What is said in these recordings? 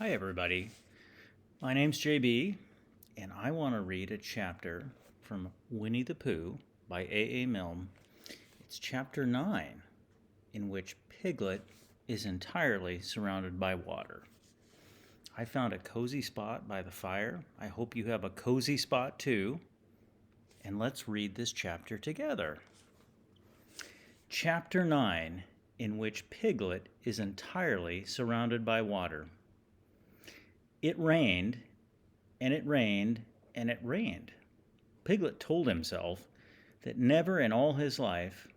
Hi, everybody. My name's JB, and I want to read a chapter from Winnie-the-Pooh by A. Milne. It's chapter 9, in which Piglet is entirely surrounded by water. I found a cozy spot by the fire. I hope you have a cozy spot too. And let's read this chapter together. Chapter 9, in which Piglet is entirely surrounded by water. It rained, and it rained, and it rained. Piglet told himself that never in all his life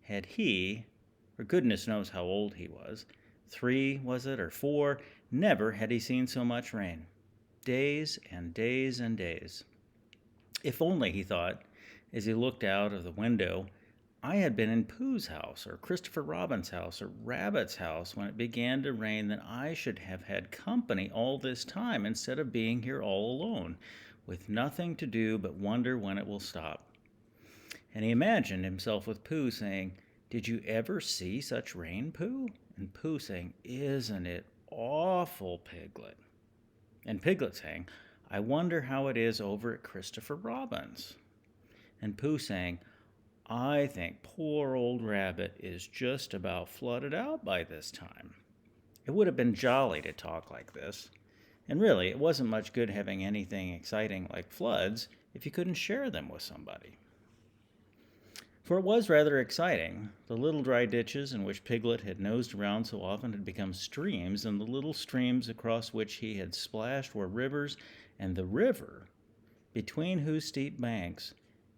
had he, or goodness knows how old he was, 3 was it, or 4, never had he seen so much rain. Days and days and days. If only, he thought, as he looked out of the window, I had been in Pooh's house, or Christopher Robin's house, or Rabbit's house when it began to rain, then I should have had company all this time instead of being here all alone, with nothing to do but wonder when it will stop. And he imagined himself with Pooh saying, "Did you ever see such rain, Pooh?" And Pooh saying, "Isn't it awful, Piglet?" And Piglet saying, "I wonder how it is over at Christopher Robin's." And Pooh saying, "I think poor old Rabbit is just about flooded out by this time." It would have been jolly to talk like this. And really, it wasn't much good having anything exciting like floods if you couldn't share them with somebody. For it was rather exciting. The little dry ditches in which Piglet had nosed around so often had become streams, and the little streams across which he had splashed were rivers, and the river, between whose steep banks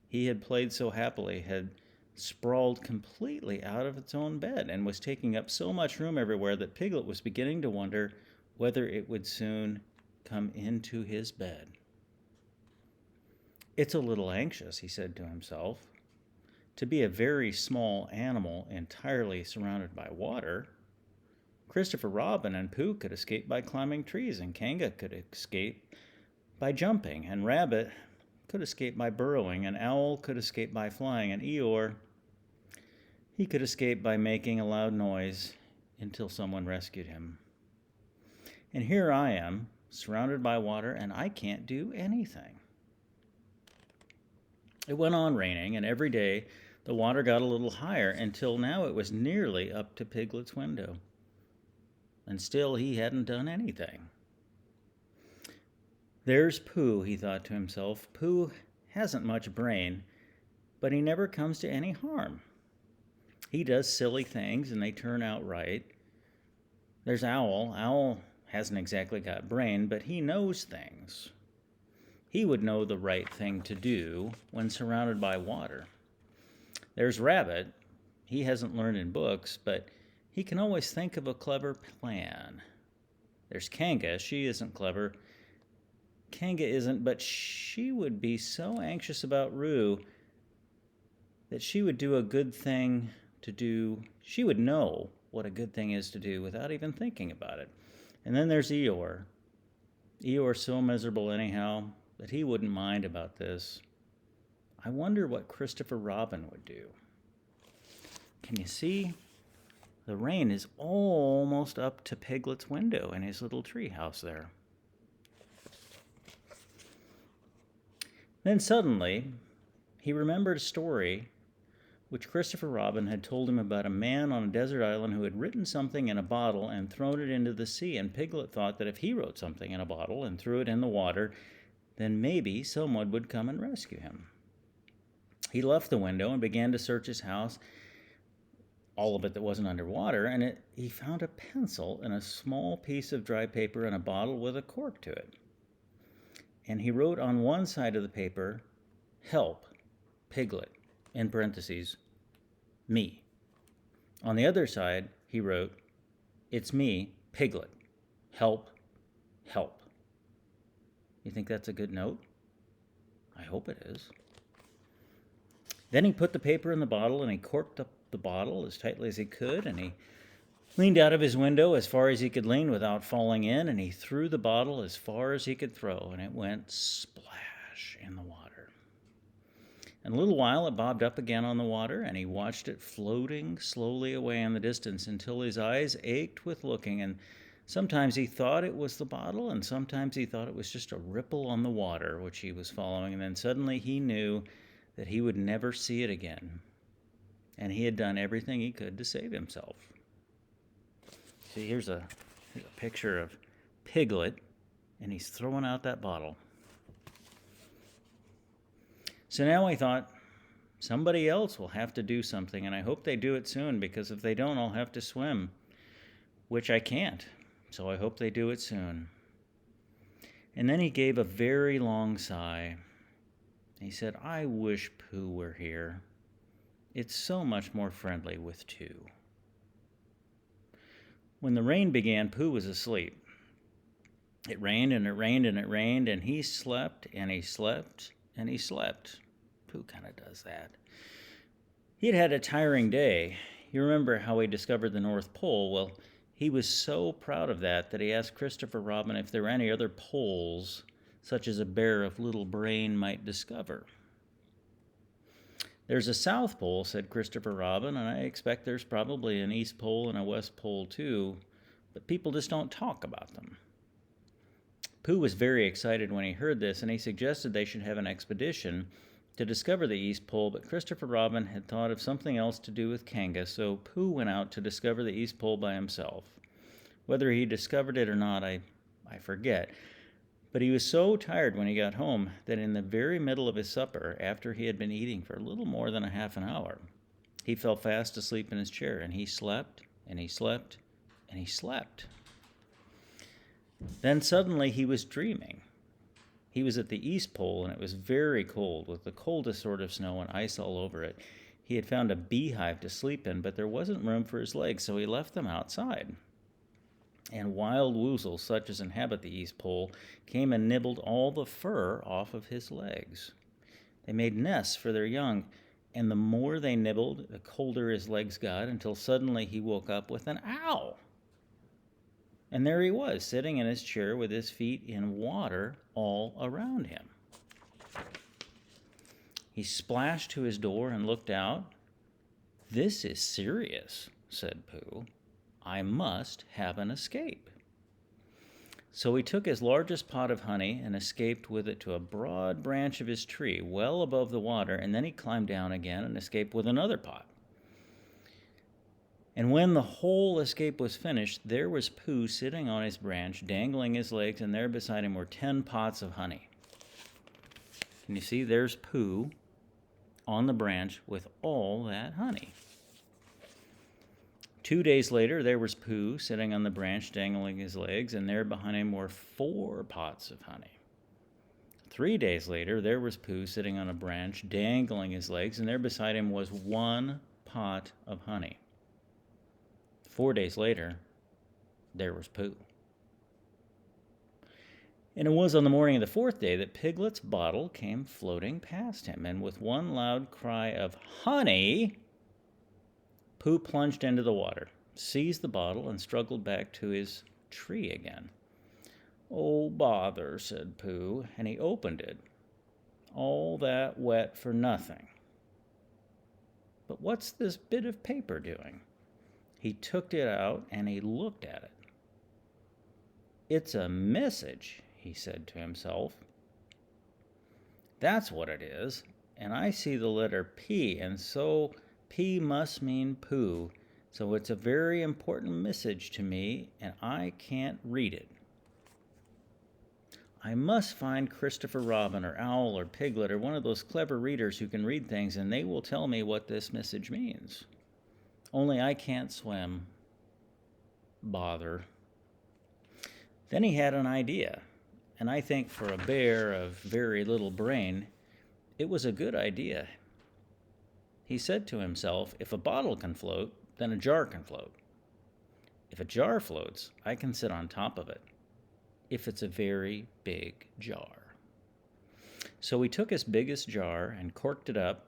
he had played so happily, had sprawled completely out of its own bed and was taking up so much room everywhere that Piglet was beginning to wonder whether it would soon come into his bed. "It's a little anxious," he said to himself, "to be a very small animal entirely surrounded by water. Christopher Robin and Pooh could escape by climbing trees, and Kanga could escape by jumping, and Rabbit could escape by burrowing, and Owl could escape by flying, and Eeyore, he could escape by making a loud noise until someone rescued him. And here I am, surrounded by water, and I can't do anything." It went on raining, and every day the water got a little higher, until now it was nearly up to Piglet's window. And still he hadn't done anything. "There's Pooh," he thought to himself. "Pooh hasn't much brain, but he never comes to any harm. He does silly things, and they turn out right. There's Owl. Owl hasn't exactly got brain, but he knows things. He would know the right thing to do when surrounded by water. There's Rabbit. He hasn't learned in books, but he can always think of a clever plan. There's Kanga. She isn't clever. Kanga isn't, but she would be so anxious about Roo that she would do a good thing to do. She would know what a good thing is to do without even thinking about it. And then there's Eeyore. Eeyore's so miserable anyhow that he wouldn't mind about this. I wonder what Christopher Robin would do." Can you see? The rain is almost up to Piglet's window in his little tree house there. Then suddenly, he remembered a story which Christopher Robin had told him about a man on a desert island who had written something in a bottle and thrown it into the sea, and Piglet thought that if he wrote something in a bottle and threw it in the water, then maybe someone would come and rescue him. He left the window and began to search his house, all of it that wasn't underwater, and he found a pencil and a small piece of dry paper and a bottle with a cork to it. And he wrote on one side of the paper, "Help, Piglet," in parentheses, "me." On the other side, he wrote, "It's me, Piglet. Help, help." You think that's a good note? I hope it is. Then he put the paper in the bottle, and he corked up the bottle as tightly as he could, and he leaned out of his window as far as he could lean without falling in, and he threw the bottle as far as he could throw, and it went splash in the water. In a little while it bobbed up again on the water, and he watched it floating slowly away in the distance until his eyes ached with looking, and Sometimes he thought it was the bottle, and sometimes he thought it was just a ripple on the water which he was following, and then suddenly he knew that he would never see it again, and he had done everything he could to save himself. See, here's a picture of Piglet, and he's throwing out that bottle. So now I thought, somebody else will have to do something, and I hope they do it soon, because if they don't, I'll have to swim, which I can't. So I hope they do it soon. And then he gave a very long sigh. He said, I wish Pooh were here. It's so much more friendly with two. When the rain began, Pooh was asleep. It rained and it rained and it rained, and he slept and he slept and he slept. Pooh kind of does that. He'd had a tiring day. You remember how he discovered the North Pole? Well, he was so proud of that he asked Christopher Robin if there were any other poles such as a bear of little brain might discover. There's a South Pole, said Christopher Robin, and I expect there's probably an East Pole and a West Pole too, but people just don't talk about them. Pooh was very excited when he heard this, and he suggested they should have an expedition to discover the East Pole, but Christopher Robin had thought of something else to do with Kanga, so Pooh went out to discover the East Pole by himself. Whether he discovered it or not, I forget. But he was so tired when he got home that in the very middle of his supper, after he had been eating for a little more than a half an hour, he fell fast asleep in his chair, and he slept, and he slept, and he slept. Then suddenly he was dreaming. He was at the East Pole, and it was very cold, with the coldest sort of snow and ice all over it. He had found a beehive to sleep in, but there wasn't room for his legs, so he left them outside. And wild woozles, such as inhabit the East Pole, came and nibbled all the fur off of his legs. They made nests for their young, and the more they nibbled, the colder his legs got, until suddenly he woke up with an ow! And there he was, sitting in his chair with his feet in water all around him. He splashed to his door and looked out. This is serious, said Pooh. I must have an escape. So he took his largest pot of honey and escaped with it to a broad branch of his tree, well above the water, and then he climbed down again and escaped with another pot. And when the whole escape was finished, there was Pooh sitting on his branch, dangling his legs, and there beside him were 10 pots of honey. Can you see? There's Pooh on the branch with all that honey. 2 days later, there was Pooh sitting on the branch, dangling his legs, and there behind him were 4 pots of honey. 3 days later, there was Pooh sitting on a branch, dangling his legs, and there beside him was 1 pot of honey. 4 days later, there was Pooh. And it was on the morning of the 4th day that Piglet's bottle came floating past him, and with one loud cry of honey, Pooh plunged into the water, seized the bottle, and struggled back to his tree again. Oh, bother, said Pooh, and he opened it. All that wet for nothing. But what's this bit of paper doing? He took it out and he looked at it. It's a message, he said to himself. That's what it is, and I see the letter P, and so P must mean Pooh, so it's a very important message to me, and I can't read it. I must find Christopher Robin or Owl or Piglet or one of those clever readers who can read things, and they will tell me what this message means. Only I can't swim. Bother. Then he had an idea, and I think for a bear of very little brain, it was a good idea. He said to himself, if a bottle can float, then a jar can float. If a jar floats, I can sit on top of it, if it's a very big jar. So he took his biggest jar and corked it up.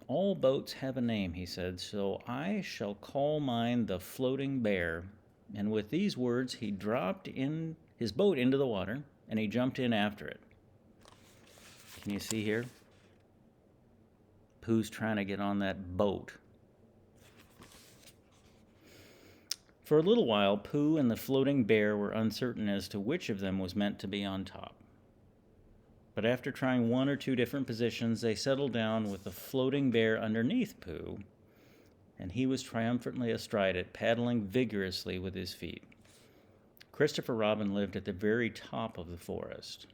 All boats have a name, he said, so I shall call mine the Floating Bear. And with these words, he dropped in his boat into the water, and he jumped in after it. Can you see here? Pooh's trying to get on that boat. For a little while, Pooh and the floating bear were uncertain as to which of them was meant to be on top. But after trying one or two different positions, they settled down with the floating bear underneath Pooh, and he was triumphantly astride it, paddling vigorously with his feet. Christopher Robin lived at the very top of the forest.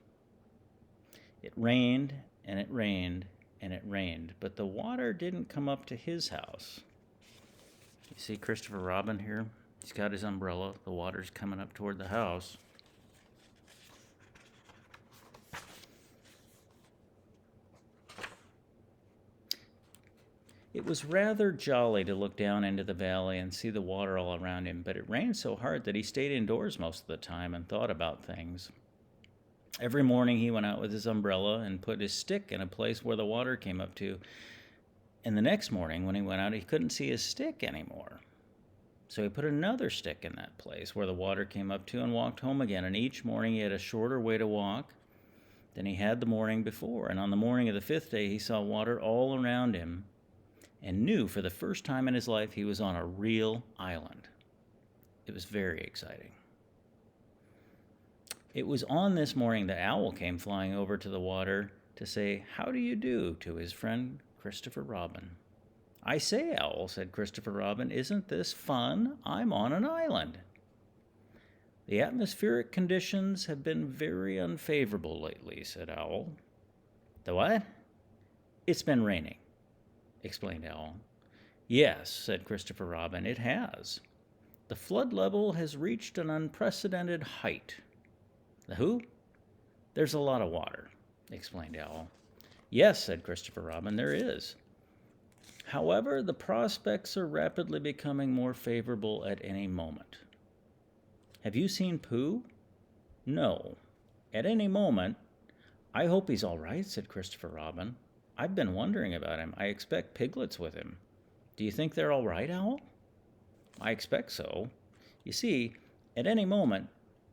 It rained, and it rained, and it rained, but the water didn't come up to his house. You see Christopher Robin here? He's got his umbrella. The water's coming up toward the house. It was rather jolly to look down into the valley and see the water all around him, but it rained so hard that he stayed indoors most of the time and thought about things. Every morning he went out with his umbrella and put his stick in a place where the water came up to. And the next morning when he went out, he couldn't see his stick anymore. So he put another stick in that place where the water came up to and walked home again. And each morning he had a shorter way to walk than he had the morning before. And on the morning of the 5th day, he saw water all around him and knew for the first time in his life he was on a real island. It was very exciting. It was on this morning that Owl came flying over to the water to say, "How do you do?" to his friend Christopher Robin. "I say, Owl," said Christopher Robin, "isn't this fun? I'm on an island." "The atmospheric conditions have been very unfavorable lately," said Owl. "The what?" "It's been raining," explained Owl. "Yes," said Christopher Robin, "it has. The flood level has reached an unprecedented height." "The who?" "There's a lot of water," explained Owl. "Yes," said Christopher Robin, "there is. However, the prospects are rapidly becoming more favorable at any moment." "Have you seen Pooh?" "No. At any moment." "I hope he's all right," said Christopher Robin. "I've been wondering about him. I expect Piglet's with him. Do you think they're all right, Owl?" "I expect so. You see, at any moment,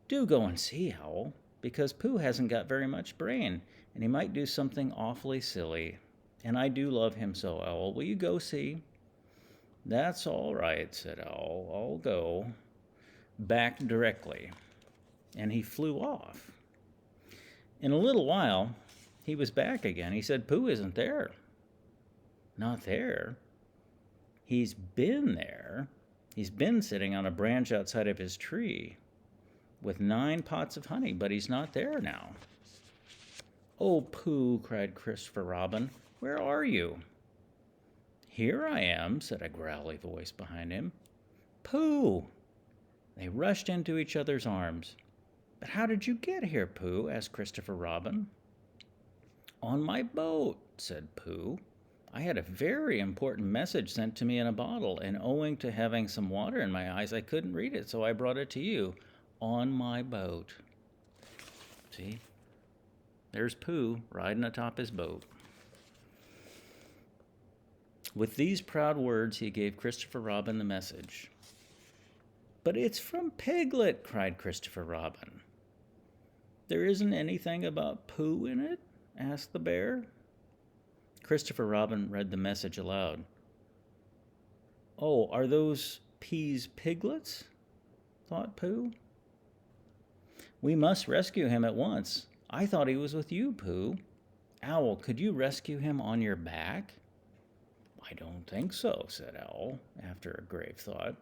do go and see, Owl, because Pooh hasn't got very much brain, and he might do something awfully silly. And I do love him so, Owl. Will you go see?" "That's all right," said Owl. "I'll go. Back directly." And he flew off. In a little while, he was back again. He said, "Pooh isn't there." "Not there?" "He's been there. He's been sitting on a branch outside of his tree with 9 pots of honey, but he's not there now." "Oh, Pooh," cried Christopher Robin, "where are you?" "Here I am," said a growly voice behind him. "Pooh!" They rushed into each other's arms. "But how did you get here, Pooh?" asked Christopher Robin. "On my boat," said Pooh. "I had a very important message sent to me in a bottle, and owing to having some water in my eyes, I couldn't read it, so I brought it to you. On my boat." See? There's Pooh riding atop his boat. With these proud words, he gave Christopher Robin the message. "But it's from Piglet," cried Christopher Robin. "There isn't anything about Pooh in it?" asked the bear. Christopher Robin read the message aloud. "Oh, are those peas piglets?" thought Pooh. "We must rescue him at once. I thought he was with you, Pooh. Owl, could you rescue him on your back?" "I don't think so," said Owl, after a grave thought.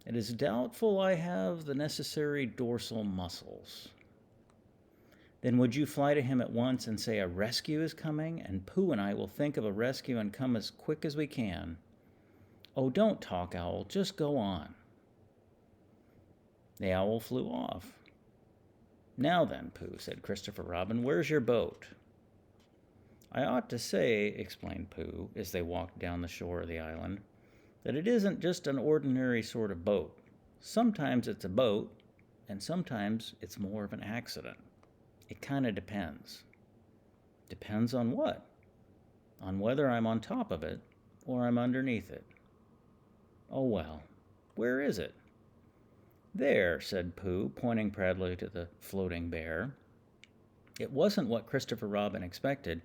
"It is doubtful I have the necessary dorsal muscles." "Then would you fly to him at once and say a rescue is coming, and Pooh and I will think of a rescue and come as quick as we can." "Oh, don't talk, Owl. Just go on." The owl flew off. "Now then, Pooh," said Christopher Robin, "where's your boat?" "I ought to say," explained Pooh, as they walked down the shore of the island, "that it isn't just an ordinary sort of boat. Sometimes it's a boat, and sometimes it's more of an accident. It kind of depends." "Depends on what?" "On whether I'm on top of it or I'm underneath it." "Oh, well, where is it?" "There," said Pooh, pointing proudly to the floating bear. It wasn't what Christopher Robin expected,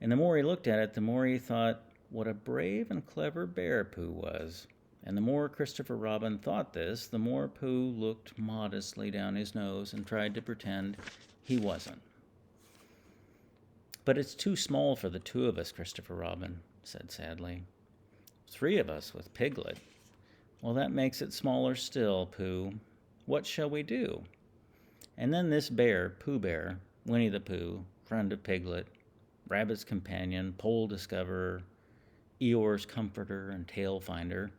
and the more he looked at it, the more he thought what a brave and clever bear Pooh was, And the more Christopher Robin thought this, the more Pooh looked modestly down his nose and tried to pretend he wasn't. "But it's too small for the two of us," Christopher Robin said sadly. "Three of us with Piglet." "Well, that makes it smaller still, Pooh. What shall we do?" And then this bear, Pooh Bear, Winnie-the-Pooh, friend of Piglet, Rabbit's companion, pole discoverer, Eeyore's comforter, and tail finder,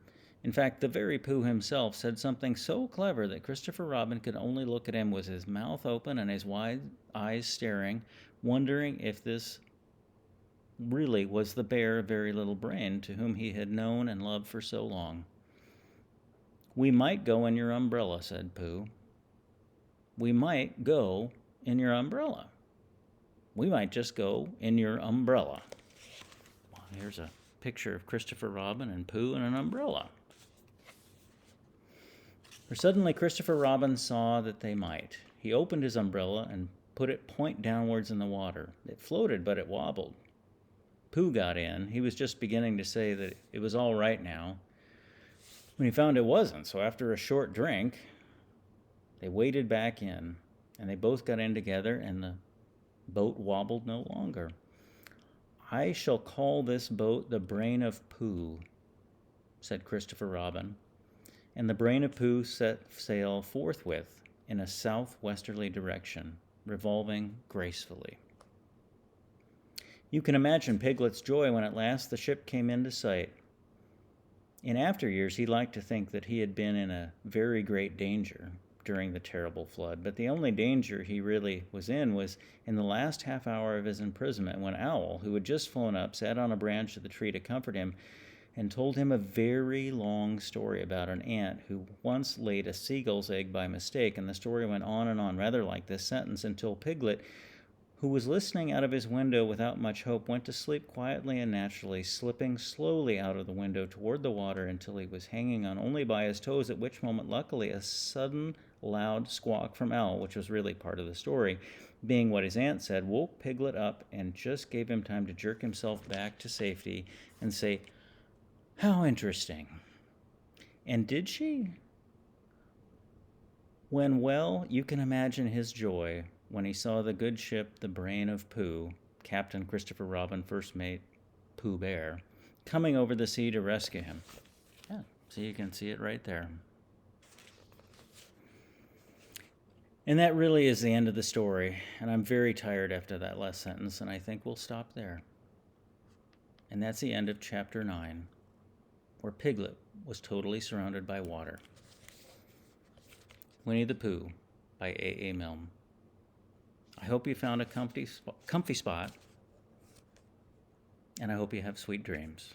in fact, the very Pooh himself, said something so clever that Christopher Robin could only look at him with his mouth open and his wide eyes staring, wondering if this really was the bear of very little brain to whom he had known and loved for so long. "We might go in your umbrella," said Pooh. "We might go in your umbrella. We might just go in your umbrella." Well, here's a picture of Christopher Robin and Pooh in an umbrella. For suddenly Christopher Robin saw that they might. He opened his umbrella and put it point downwards in the water. It floated, but it wobbled. Pooh got in. He was just beginning to say that it was all right now when he found it wasn't. So after a short drink, they waded back in, and they both got in together, and the boat wobbled no longer. "I shall call this boat the Brain of Pooh," said Christopher Robin. And the Brain of Pooh set sail forthwith in a southwesterly direction, revolving gracefully. You can imagine Piglet's joy when at last the ship came into sight. In after years, he liked to think that he had been in a very great danger during the terrible flood, but the only danger he really was in the last half hour of his imprisonment, when Owl, who had just flown up, sat on a branch of the tree to comfort him and told him a very long story about an ant who once laid a seagull's egg by mistake, and the story went on, rather like this sentence, until Piglet, who was listening out of his window without much hope, went to sleep quietly and naturally, slipping slowly out of the window toward the water until he was hanging on only by his toes, at which moment, luckily, a sudden loud squawk from Owl, which was really part of the story, being what his aunt said, woke Piglet up and just gave him time to jerk himself back to safety and say, "How interesting." And did she? Well, you can imagine his joy when he saw the good ship, the Brain of Pooh, Captain Christopher Robin, first mate Pooh Bear, coming over the sea to rescue him. Yeah, so you can see it right there. And that really is the end of the story, and I'm very tired after that last sentence, and I think we'll stop there. And that's the end of Chapter 9. Where Piglet was totally surrounded by water. Winnie-the-Pooh by A. Milne. I hope you found a comfy spot, and I hope you have sweet dreams.